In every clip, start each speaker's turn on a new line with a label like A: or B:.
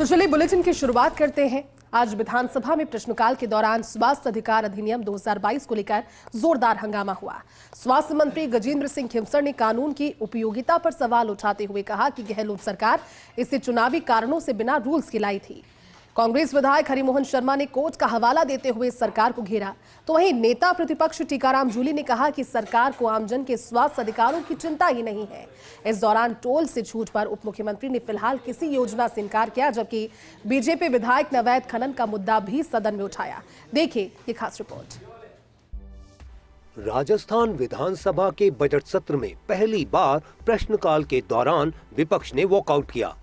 A: तो चलिए बुलेटिन की शुरुआत करते हैं। आज विधानसभा में प्रश्नकाल के दौरान स्वास्थ्य अधिकार अधिनियम 2022 को लेकर जोरदार हंगामा हुआ। स्वास्थ्य मंत्री गजेंद्र सिंह खींवसर ने कानून की उपयोगिता पर सवाल उठाते हुए कहा कि गहलोत सरकार इसे चुनावी कारणों से बिना रूल्स के लाई थी। कांग्रेस विधायक हरिमोहन शर्मा ने कोर्ट का हवाला देते हुए सरकार को घेरा, तो वहीं नेता प्रतिपक्ष टीकाराम जूली ने कहा कि सरकार को आमजन के स्वास्थ्य अधिकारों की चिंता ही नहीं है। इस दौरान टोल से छूट पर उप मुख्यमंत्री ने फिलहाल किसी योजना से इनकार किया, जबकि बीजेपी विधायक ने अवैध खनन का मुद्दा भी सदन में उठाया। देखिए ये खास रिपोर्ट।
B: राजस्थान विधानसभा के बजट सत्र में पहली बार प्रश्नकाल के दौरान विपक्ष ने वॉकआउट किया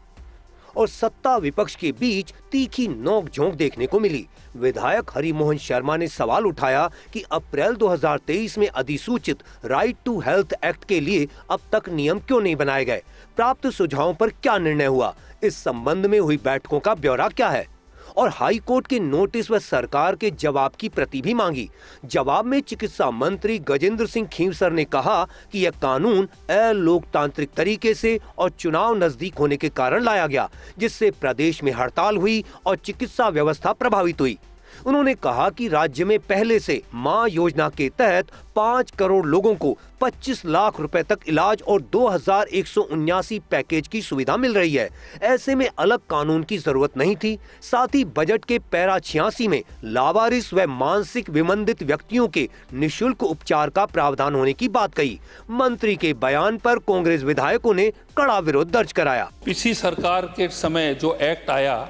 B: और सत्ता विपक्ष के बीच तीखी नोक-झोंक देखने को मिली। विधायक हरिमोहन शर्मा ने सवाल उठाया कि अप्रैल 2023 में अधिसूचित राइट टू हेल्थ एक्ट के लिए अब तक नियम क्यों नहीं बनाए गए, प्राप्त सुझावों पर क्या निर्णय हुआ, इस संबंध में हुई बैठकों का ब्यौरा क्या है और हाई कोर्ट के नोटिस व सरकार के जवाब की प्रति भी मांगी। जवाब में चिकित्सा मंत्री गजेंद्र सिंह खींवसर ने कहा कि यह कानून अलोकतांत्रिक तरीके से और चुनाव नजदीक होने के कारण लाया गया, जिससे प्रदेश में हड़ताल हुई और चिकित्सा व्यवस्था प्रभावित हुई। उन्होंने कहा कि राज्य में पहले से मां योजना के तहत 5 करोड़ लोगों को 25 लाख रुपए तक इलाज और 2179 पैकेज की सुविधा मिल रही है। ऐसे में अलग कानून की जरूरत नहीं थी। साथ ही बजट के पैरा 86 में लावारिस व मानसिक विमंदित व्यक्तियों के निःशुल्क उपचार का प्रावधान होने की बात कही। मंत्री के बयान पर कांग्रेस विधायकों ने कड़ा विरोध दर्ज कराया।
C: पिछली सरकार के समय जो एक्ट आया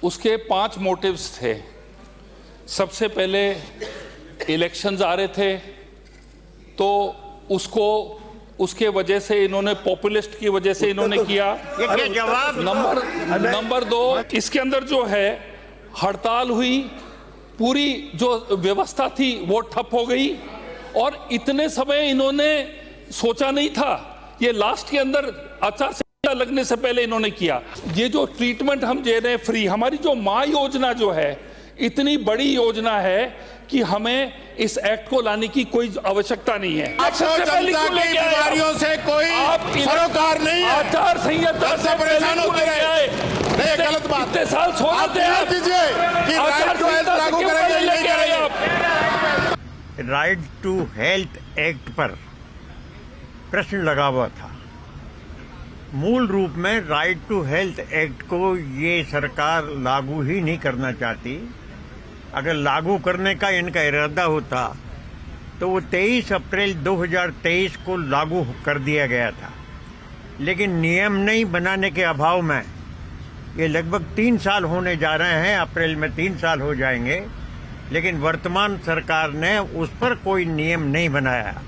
C: उसके 5 मोटिव्स थे। सबसे पहले इलेक्शंस आ रहे थे तो उसके वजह से इन्होंने पॉपुलिस्ट की वजह से इन्होंने किया। नंबर 2, इसके अंदर जो है हड़ताल हुई, पूरी जो व्यवस्था थी वो ठप हो गई और इतने समय इन्होंने सोचा नहीं था। ये लास्ट के अंदर आचार लगने से पहले इन्होंने किया। ये जो ट्रीटमेंट हम दे रहे हैं फ्री, हमारी जो मां योजना जो है इतनी बड़ी योजना है कि हमें इस एक्ट को लाने की कोई आवश्यकता नहीं है।
D: जनता की बीमारियों से कोई सरोकार नहीं है।
C: आचार संहिता से
D: परेशान होते रहे, नहीं गलत बात।
C: इतने साल छोड़ दीजिए
D: कि राइट टू हेल्थ लागू करेंगे नहीं
E: करेंगे। राइट टू हेल्थ एक्ट पर प्रश्न लगा हुआ था। मूल रूप में राइट टू हेल्थ एक्ट को ये सरकार लागू ही नहीं करना चाहती। अगर लागू करने का इनका इरादा होता तो वो 23 अप्रैल 2023 को लागू कर दिया गया था, लेकिन नियम नहीं बनाने के अभाव में ये लगभग 3 साल होने जा रहे हैं। अप्रैल में 3 साल हो जाएंगे, लेकिन वर्तमान सरकार ने उस पर कोई नियम नहीं बनाया।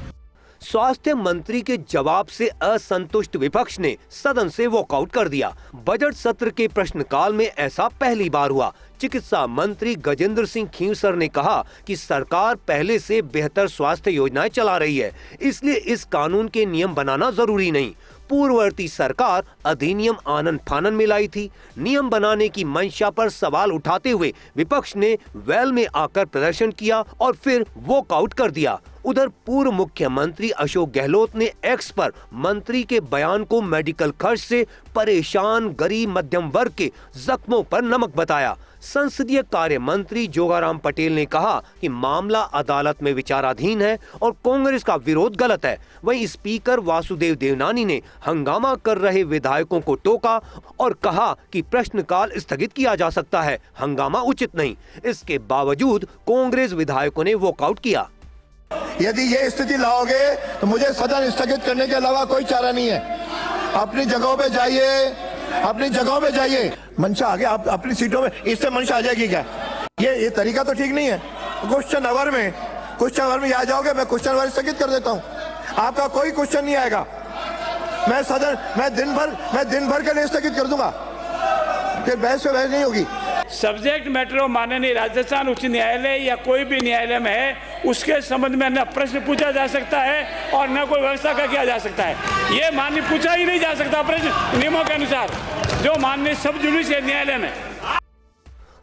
B: स्वास्थ्य मंत्री के जवाब से असंतुष्ट विपक्ष ने सदन से वॉकआउट कर दिया। बजट सत्र के प्रश्नकाल में ऐसा पहली बार हुआ। चिकित्सा मंत्री गजेंद्र सिंह खींवसर ने कहा कि सरकार पहले से बेहतर स्वास्थ्य योजनाएं चला रही है, इसलिए इस कानून के नियम बनाना जरूरी नहीं। पूर्ववर्ती सरकार अधिनियम आनन फानन में लाई थी। नियम बनाने की मंशा पर सवाल उठाते हुए विपक्ष ने वेल में आकर प्रदर्शन किया और फिर वॉकआउट कर दिया। उधर पूर्व मुख्यमंत्री अशोक गहलोत ने एक्स पर मंत्री के बयान को मेडिकल खर्च से परेशान गरीब मध्यम वर्ग के जख्मों पर नमक बताया। संसदीय कार्य मंत्री जोगाराम पटेल ने कहा कि मामला अदालत में विचाराधीन है और कांग्रेस का विरोध गलत है। वहीं स्पीकर वासुदेव देवनानी ने हंगामा कर रहे विधायकों को टोका और कहा कि प्रश्नकाल स्थगित किया जा सकता है, हंगामा उचित नहीं। इसके बावजूद कांग्रेस विधायकों ने वॉकआउट किया।
D: यदि ये स्थिति लाओगे तो मुझे सदन स्थगित करने के अलावा कोई चारा नहीं है। अपनी जगहों पे जाइए, अपनी जगहों पे जाइए। मंशा आ गया, आप अपनी सीटों में, इससे मंशा आ जाएगी क्या? ये तरीका तो ठीक नहीं है। क्वेश्चन आवर में आ जाओगे, मैं क्वेश्चन आवर स्थगित कर देता हूँ, आपका कोई क्वेश्चन नहीं आएगा। मैं दिन भर के लिए स्थगित कर दूंगा, फिर बहस पे बहस नहीं होगी।
F: सब्जेक्ट मैटर ऑफ माननीय राजस्थान उच्च न्यायालय या कोई भी न्यायालय में है, उसके संबंध में न प्रश्न पूछा जा सकता है और न कोई व्यवस्था का किया जा सकता है। ये माननीय पूछा ही नहीं जा सकता प्रश्न नियमों के अनुसार जो माननीय सब जुडिशियल न्यायालय में।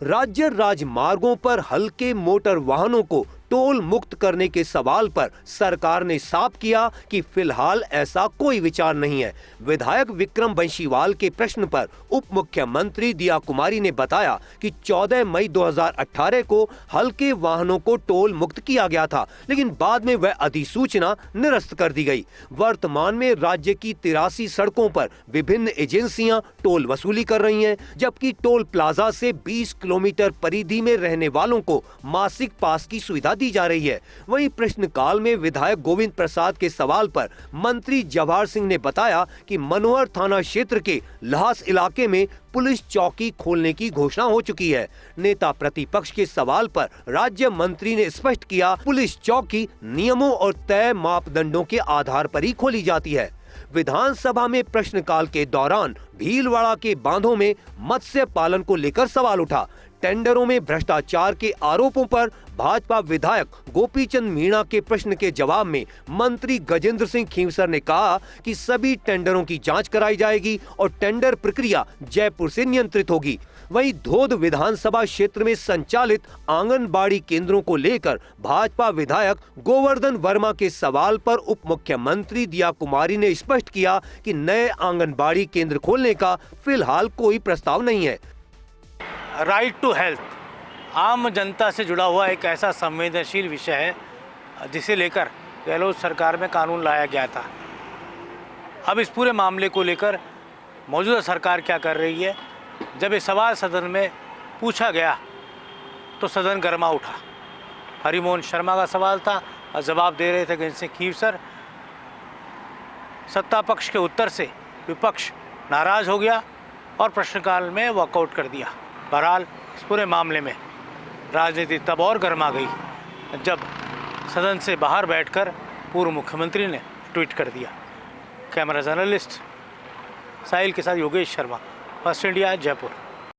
B: राज्य राजमार्गों पर हल्के मोटर वाहनों को टोल मुक्त करने के सवाल पर सरकार ने साफ किया कि फिलहाल ऐसा कोई विचार नहीं है। विधायक विक्रम बंशीवाल के प्रश्न पर उप मुख्यमंत्री दिया कुमारी ने बताया कि 14 मई 2018 को हल्के वाहनों को टोल मुक्त किया गया था, लेकिन बाद में वह अधिसूचना निरस्त कर दी गई। वर्तमान में राज्य की 83 सड़कों पर विभिन्न एजेंसियां टोल वसूली कर रही हैं, जबकि टोल प्लाजा से 20 किलोमीटर परिधि में रहने वालों को मासिक पास की सुविधा दी जा रही है। वहीं प्रश्नकाल में विधायक गोविंद प्रसाद के सवाल पर मंत्री जवाहर सिंह ने बताया कि मनोहर थाना क्षेत्र के लहास इलाके में पुलिस चौकी खोलने की घोषणा हो चुकी है। नेता प्रतिपक्ष के सवाल पर राज्य मंत्री ने स्पष्ट किया, पुलिस चौकी नियमों और तय मापदंडों के आधार पर ही खोली जाती है। विधानसभा में प्रश्नकाल के दौरान भीलवाड़ा के बांधों में मत्स्य पालन को लेकर सवाल उठा। टेंडरों में भ्रष्टाचार के आरोपों पर भाजपा विधायक गोपीचंद मीणा के प्रश्न के जवाब में मंत्री गजेंद्र सिंह खींवसर ने कहा कि सभी टेंडरों की जांच कराई जाएगी और टेंडर प्रक्रिया जयपुर से नियंत्रित होगी। वहीं धोद विधानसभा क्षेत्र में संचालित आंगनबाड़ी केंद्रों को लेकर भाजपा विधायक गोवर्धन वर्मा के सवाल पर उप मुख्यमंत्री दिया कुमारी ने स्पष्ट किया कि नए आंगनबाड़ी केंद्र खोलने का फिलहाल कोई प्रस्ताव नहीं है।
G: राइट टू हेल्थ आम जनता से जुड़ा हुआ एक ऐसा संवेदनशील विषय है जिसे लेकर गहलोत सरकार में कानून लाया गया था। अब इस पूरे मामले को लेकर मौजूदा सरकार क्या कर रही है, जब ये सवाल सदन में पूछा गया तो सदन गर्मा उठा। हरिमोहन शर्मा का सवाल था और जवाब दे रहे थे गजेंद्र सिंह खींवसर। सत्ता पक्ष के उत्तर से विपक्ष नाराज हो गया और प्रश्नकाल में वॉकआउट कर दिया। बहरहाल इस पूरे मामले में राजनीति तब और गर्मा गई जब सदन से बाहर बैठकर पूर्व मुख्यमंत्री ने ट्वीट कर दिया। कैमरा जर्नलिस्ट साहिल के साथ योगेश शर्मा, फर्स्ट इंडिया, जयपुर।